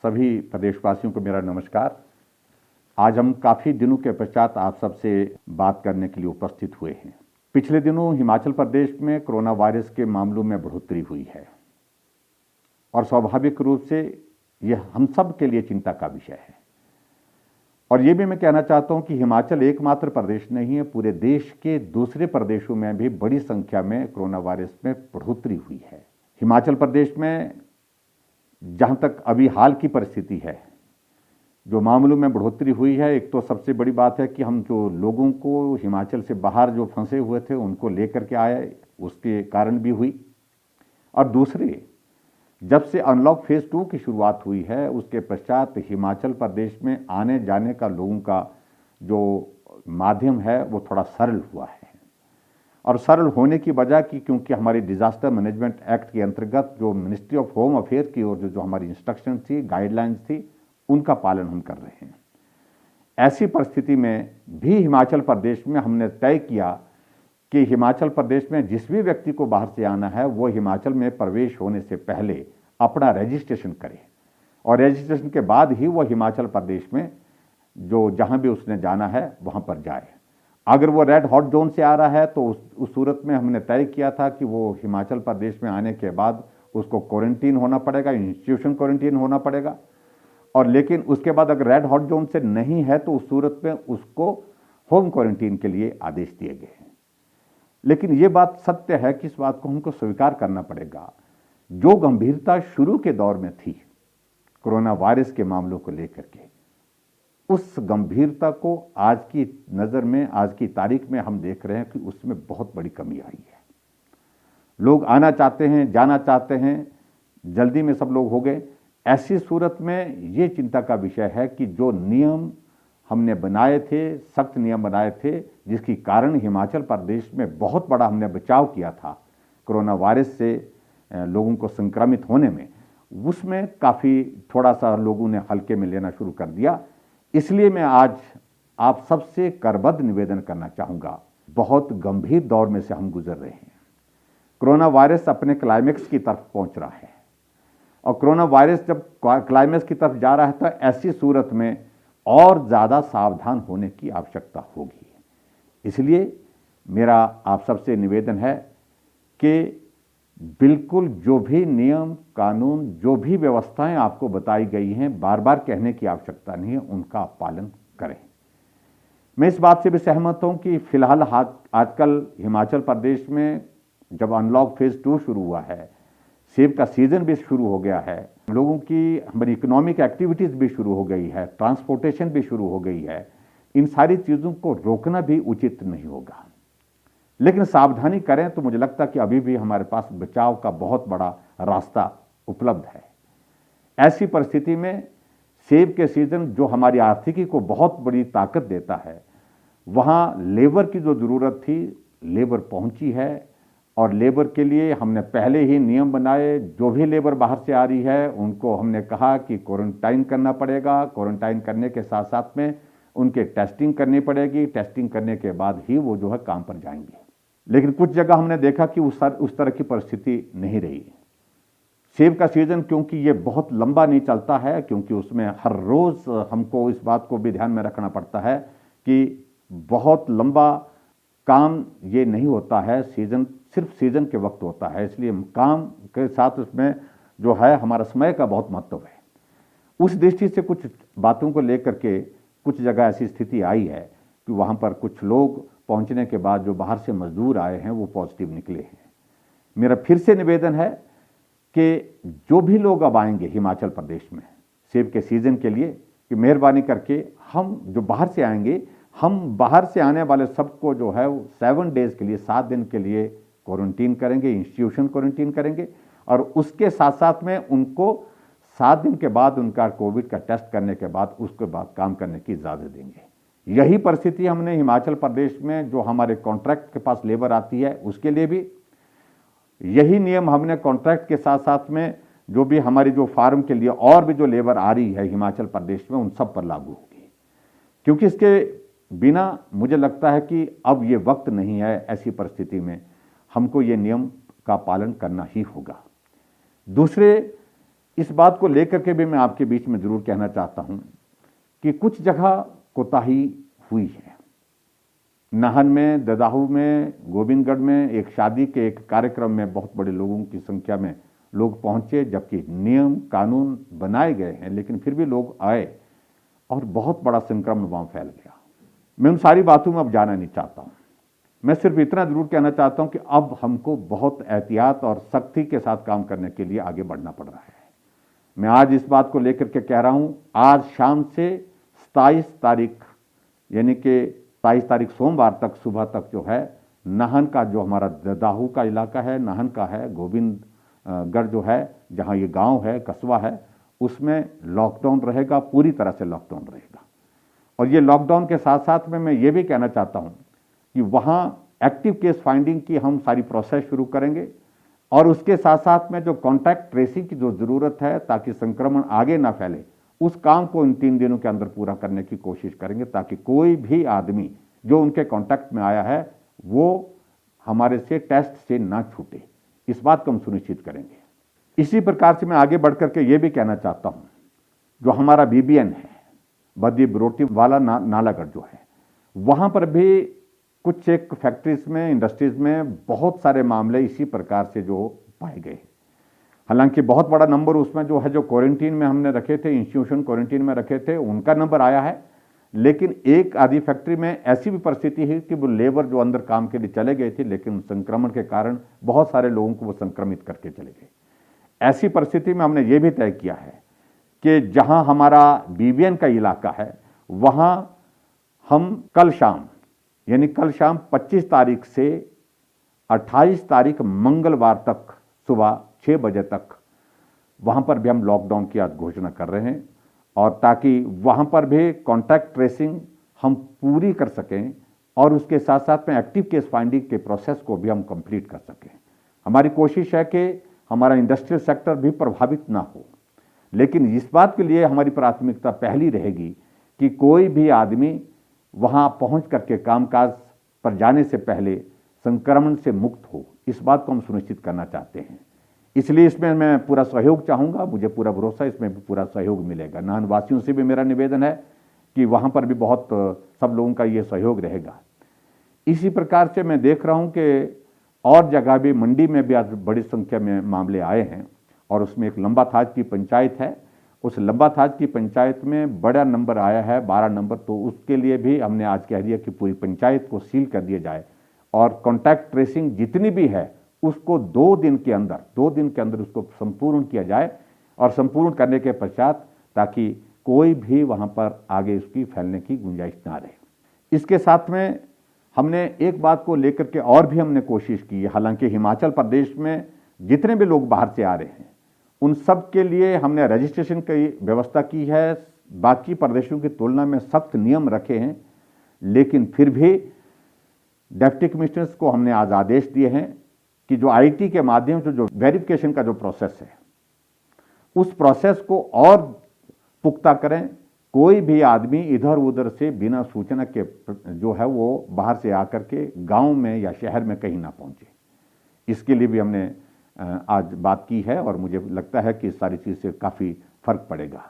सभी प्रदेशवासियों को मेरा नमस्कार। आज हम काफ़ी दिनों के पश्चात आप सबसे बात करने के लिए उपस्थित हुए हैं। पिछले दिनों हिमाचल प्रदेश में कोरोना वायरस के मामलों में बढ़ोतरी हुई है और स्वाभाविक रूप से यह हम सब के लिए चिंता का विषय है। और ये भी मैं कहना चाहता हूं कि हिमाचल एकमात्र प्रदेश नहीं है, पूरे देश के दूसरे प्रदेशों में भी बड़ी संख्या में कोरोना वायरस में बढ़ोतरी हुई है। हिमाचल प्रदेश में जहां तक अभी हाल की परिस्थिति है, जो मामलों में बढ़ोतरी हुई है, एक तो सबसे बड़ी बात है कि हम जो लोगों को हिमाचल से बाहर जो फंसे हुए थे उनको लेकर के आए, उसके कारण भी हुई। और दूसरे, जब से अनलॉक फेज 2 की शुरुआत हुई है उसके पश्चात हिमाचल प्रदेश में आने जाने का लोगों का जो माध्यम है वो थोड़ा सरल हुआ है। और सरल होने की वजह की क्योंकि हमारी डिजास्टर मैनेजमेंट एक्ट के अंतर्गत जो मिनिस्ट्री ऑफ होम अफेयर की ओर जो हमारी इंस्ट्रक्शन थी, गाइडलाइंस थी, उनका पालन हम कर रहे हैं। ऐसी परिस्थिति में भी हिमाचल प्रदेश में हमने तय किया कि हिमाचल प्रदेश में जिस भी व्यक्ति को बाहर से आना है वो हिमाचल में प्रवेश होने से पहले अपना रजिस्ट्रेशन करे और रजिस्ट्रेशन के बाद ही वो हिमाचल प्रदेश में जो जहां भी उसने जाना है वहां पर जाए। अगर वो रेड हॉट जोन से आ रहा है तो उस सूरत में हमने तय किया था कि वो हिमाचल प्रदेश में आने के बाद उसको क्वारंटीन होना पड़ेगा, इंस्टीट्यूशन क्वारंटीन होना पड़ेगा। और लेकिन उसके बाद अगर रेड हॉट जोन से नहीं है तो उस सूरत में उसको होम क्वारंटीन के लिए आदेश दिए गए हैं। लेकिन ये बात सत्य है कि इस बात को हमको स्वीकार करना पड़ेगा, जो गंभीरता शुरू के दौर में थी कोरोना वायरस के मामलों को लेकर के, उस गंभीरता को आज की नज़र में, आज की तारीख में हम देख रहे हैं कि उसमें बहुत बड़ी कमी आई है। लोग आना चाहते हैं, जाना चाहते हैं, जल्दी में सब लोग हो गए। ऐसी सूरत में ये चिंता का विषय है कि जो नियम हमने बनाए थे, सख्त नियम बनाए थे, जिसके कारण हिमाचल प्रदेश में बहुत बड़ा हमने बचाव किया था कोरोना वायरस से लोगों को संक्रमित होने में, उसमें काफ़ी थोड़ा सा लोगों ने हल्के में लेना शुरू कर दिया। इसलिए मैं आज आप सबसे करबद्ध निवेदन करना चाहूँगा, बहुत गंभीर दौर में से हम गुजर रहे हैं। कोरोना वायरस अपने क्लाइमेक्स की तरफ पहुँच रहा है और कोरोना वायरस जब क्लाइमेक्स की तरफ जा रहा है तो ऐसी सूरत में और ज़्यादा सावधान होने की आवश्यकता होगी। इसलिए मेरा आप सबसे निवेदन है कि बिल्कुल जो भी नियम कानून, जो भी व्यवस्थाएं आपको बताई गई हैं, बार बार कहने की आवश्यकता नहीं है, उनका आप पालन करें। मैं इस बात से भी सहमत हूं कि फिलहाल आजकल हिमाचल प्रदेश में जब अनलॉक फेज 2 शुरू हुआ है, सेब का सीजन भी शुरू हो गया है, लोगों की हमारी इकोनॉमिक एक्टिविटीज़ भी शुरू हो गई है, ट्रांसपोर्टेशन भी शुरू हो गई है। इन सारी चीज़ों को रोकना भी उचित नहीं होगा, लेकिन सावधानी करें तो मुझे लगता है कि अभी भी हमारे पास बचाव का बहुत बड़ा रास्ता उपलब्ध है। ऐसी परिस्थिति में सेब के सीजन जो हमारी आर्थिकी को बहुत बड़ी ताकत देता है, वहाँ लेबर की जो ज़रूरत थी, लेबर पहुँची है। और लेबर के लिए हमने पहले ही नियम बनाए, जो भी लेबर बाहर से आ रही है उनको हमने कहा कि क्वारंटाइन करना पड़ेगा। क्वारंटाइन करने के साथ साथ में उनके टेस्टिंग करनी पड़ेगी, टेस्टिंग करने के बाद ही वो जो है काम पर जाएंगे। लेकिन कुछ जगह हमने देखा कि उस तरह की परिस्थिति नहीं रही। सेब का सीजन क्योंकि ये बहुत लंबा नहीं चलता है, क्योंकि उसमें हर रोज़ हमको इस बात को भी ध्यान में रखना पड़ता है कि बहुत लंबा काम ये नहीं होता है, सीजन सिर्फ सीजन के वक्त होता है। इसलिए काम के साथ उसमें जो है हमारा समय का बहुत महत्व है। उस दृष्टि से कुछ बातों को लेकर के कुछ जगह ऐसी स्थिति आई है कि वहाँ पर कुछ लोग पहुँचने के बाद जो बाहर से मजदूर आए हैं वो पॉजिटिव निकले हैं। मेरा फिर से निवेदन है कि जो भी लोग अब आएंगे हिमाचल प्रदेश में सेब के सीज़न के लिए, कि मेहरबानी करके हम जो बाहर से आएंगे, हम बाहर से आने वाले सबको जो है 7 डेज के लिए, 7 दिन के लिए क्वारंटीन करेंगे, इंस्टीट्यूशन क्वारंटीन करेंगे। और उसके साथ साथ में उनको 7 दिन के बाद उनका कोविड का टेस्ट करने के बाद उसके बाद काम करने की इजाज़त देंगे। यही परिस्थिति हमने हिमाचल प्रदेश में जो हमारे कॉन्ट्रैक्ट के पास लेबर आती है उसके लिए भी यही नियम हमने कॉन्ट्रैक्ट के साथ साथ में जो भी हमारी जो फार्म के लिए और भी जो लेबर आ रही है हिमाचल प्रदेश में, उन सब पर लागू होगी। क्योंकि इसके बिना मुझे लगता है कि अब ये वक्त नहीं है, ऐसी परिस्थिति में हमको ये नियम का पालन करना ही होगा। दूसरे, इस बात को लेकर के भी मैं आपके बीच में जरूर कहना चाहता हूं कि कुछ जगह कोताही हुई है। नाहन में, ददाहू में, गोविंदगढ़ में एक शादी के एक कार्यक्रम में बहुत बड़े लोगों की संख्या में लोग पहुंचे, जबकि नियम कानून बनाए गए हैं, लेकिन फिर भी लोग आए और बहुत बड़ा संक्रमण वहां फैल गया। मैं उन सारी बातों में अब जाना नहीं चाहता हूं। मैं सिर्फ इतना जरूर कहना चाहता हूं कि अब हमको बहुत एहतियात और सख्ती के साथ काम करने के लिए आगे बढ़ना पड़ रहा है। मैं आज इस बात को लेकर के कह रहा हूं, आज शाम से 27 तारीख यानी कि 27 तारीख सोमवार तक सुबह तक जो है, नाहन का जो हमारा ददाहू का इलाका है, नाहन का है, गोविंदगढ़ जो है, जहां ये गांव है, कस्बा है, उसमें लॉकडाउन रहेगा, पूरी तरह से लॉकडाउन रहेगा। और ये लॉकडाउन के साथ साथ में मैं ये भी कहना चाहता हूं कि वहां एक्टिव केस फाइंडिंग की हम सारी प्रोसेस शुरू करेंगे और उसके साथ साथ में जो कॉन्टैक्ट ट्रेसिंग की जो जरूरत है ताकि संक्रमण आगे ना फैले, उस काम को इन 3 दिनों के अंदर पूरा करने की कोशिश करेंगे, ताकि कोई भी आदमी जो उनके कॉन्टैक्ट में आया है वो हमारे से टेस्ट से ना छूटे। इस बात को हम सुनिश्चित करेंगे। इसी प्रकार से मैं आगे बढ़कर के ये भी कहना चाहता हूं, जो हमारा BBN है, बद्दी बरोटी वाला नालागढ़ जो है, वहां पर भी कुछ एक फैक्ट्रीज में, इंडस्ट्रीज में बहुत सारे मामले इसी प्रकार से जो पाए गए। हालांकि बहुत बड़ा नंबर उसमें जो है, जो क्वारंटीन में हमने रखे थे, इंस्टीट्यूशन क्वारंटीन में रखे थे, उनका नंबर आया है। लेकिन एक आधी फैक्ट्री में ऐसी भी परिस्थिति है कि वो लेबर जो अंदर काम के लिए चले गए थे, लेकिन संक्रमण के कारण बहुत सारे लोगों को वो संक्रमित करके चले गए। ऐसी परिस्थिति में हमने ये भी तय किया है कि जहां हमारा BBN का इलाका है, वहां हम कल शाम यानी कल शाम 25 तारीख से 28 तारीख मंगलवार तक सुबह 6 बजे तक वहां पर भी हम लॉकडाउन की आज घोषणा कर रहे हैं, और ताकि वहां पर भी कॉन्टैक्ट ट्रेसिंग हम पूरी कर सकें और उसके साथ साथ में एक्टिव केस फाइंडिंग के प्रोसेस को भी हम कंप्लीट कर सकें। हमारी कोशिश है कि हमारा इंडस्ट्रियल सेक्टर भी प्रभावित ना हो, लेकिन इस बात के लिए हमारी प्राथमिकता पहली रहेगी कि कोई भी आदमी वहां पहुंच करके कामकाज पर जाने से पहले संक्रमण से मुक्त हो। इस बात को हम सुनिश्चित करना चाहते हैं। इसलिए इसमें मैं पूरा सहयोग चाहूंगा, मुझे पूरा भरोसा इसमें भी पूरा सहयोग मिलेगा। नाहन वासियों से भी मेरा निवेदन है कि वहां पर भी बहुत सब लोगों का ये सहयोग रहेगा। इसी प्रकार से मैं देख रहा हूं कि और जगह भी, मंडी में भी आज बड़ी संख्या में मामले आए हैं, और उसमें एक लंबा थाज की पंचायत है, उस लंबा थाज की पंचायत में बड़ा नंबर आया है, 12 नंबर। तो उसके लिए भी हमने आज कह दिया कि पूरी पंचायत को सील कर दिया जाए और कॉन्टैक्ट ट्रेसिंग जितनी भी है उसको 2 दिन के अंदर उसको संपूर्ण किया जाए, और संपूर्ण करने के पश्चात ताकि कोई भी वहां पर आगे उसकी फैलने की गुंजाइश ना रहे। इसके साथ में हमने एक बात को लेकर के और भी हमने कोशिश की है। हालांकि हिमाचल प्रदेश में जितने भी लोग बाहर से आ रहे हैं उन सब के लिए हमने रजिस्ट्रेशन की व्यवस्था की है, बाकी प्रदेशों की तुलना में सख्त नियम रखे हैं, लेकिन फिर भी डिप्टी कमिश्नर्स को हमने आज आदेश दिए हैं कि जो IT के माध्यम से जो वेरिफिकेशन का जो प्रोसेस है, उस प्रोसेस को और पुख्ता करें। कोई भी आदमी इधर उधर से बिना सूचना के जो है वो बाहर से आकर के गांव में या शहर में कहीं ना पहुंचे। इसके लिए भी हमने आज बात की है, और मुझे लगता है कि इस सारी चीज़ से काफ़ी फर्क पड़ेगा।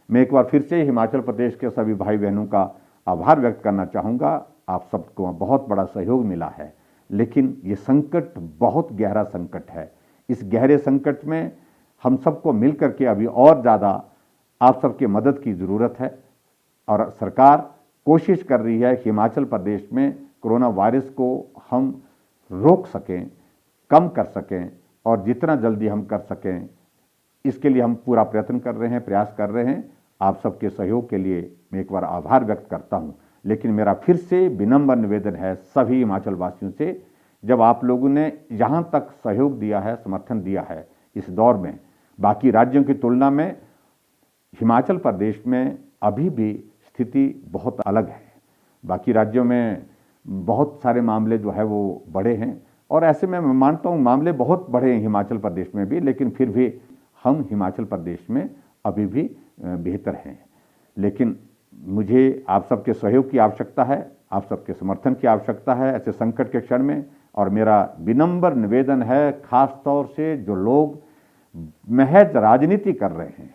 मैं एक बार फिर से हिमाचल प्रदेश के सभी भाई बहनों का आभार व्यक्त करना चाहूँगा। आप सबको बहुत बड़ा सहयोग मिला है, लेकिन ये संकट बहुत गहरा संकट है। इस गहरे संकट में हम सबको मिलकर के अभी और ज़्यादा आप सबकी मदद की ज़रूरत है, और सरकार कोशिश कर रही है हिमाचल प्रदेश में कोरोना वायरस को हम रोक सकें, कम कर सकें, और जितना जल्दी हम कर सकें इसके लिए हम पूरा प्रयत्न कर रहे हैं, प्रयास कर रहे हैं। आप सबके सहयोग के लिए मैं एक बार आभार व्यक्त करता हूं, लेकिन मेरा फिर से विनम्र निवेदन है सभी हिमाचल वासियों से, जब आप लोगों ने यहाँ तक सहयोग दिया है, समर्थन दिया है इस दौर में, बाकी राज्यों की तुलना में हिमाचल प्रदेश में अभी भी स्थिति बहुत अलग है। बाकी राज्यों में बहुत सारे मामले जो है वो बड़े हैं, और ऐसे में मैं मानता हूँ मामले बहुत बड़े हैं हिमाचल प्रदेश में भी, लेकिन फिर भी हम हिमाचल प्रदेश में अभी भी बेहतर हैं। लेकिन मुझे आप सबके सहयोग की आवश्यकता है, आप सबके समर्थन की आवश्यकता है ऐसे संकट के क्षण में। और मेरा विनम्र निवेदन है, खास तौर से जो लोग महज राजनीति कर रहे हैं,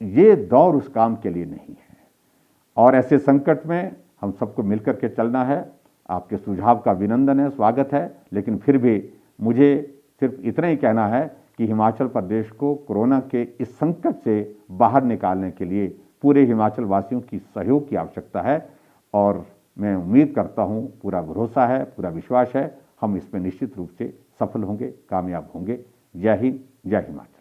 ये दौर उस काम के लिए नहीं है। और ऐसे संकट में हम सबको मिलकर के चलना है। आपके सुझाव का अभिनंदन है, स्वागत है, लेकिन फिर भी मुझे सिर्फ इतना ही कहना है कि हिमाचल प्रदेश को कोरोना के इस संकट से बाहर निकालने के लिए पूरे हिमाचल वासियों की सहयोग की आवश्यकता है। और मैं उम्मीद करता हूं, पूरा भरोसा है, पूरा विश्वास है, हम इसमें निश्चित रूप से सफल होंगे, कामयाब होंगे। जय हिंद, जय हिमाचल।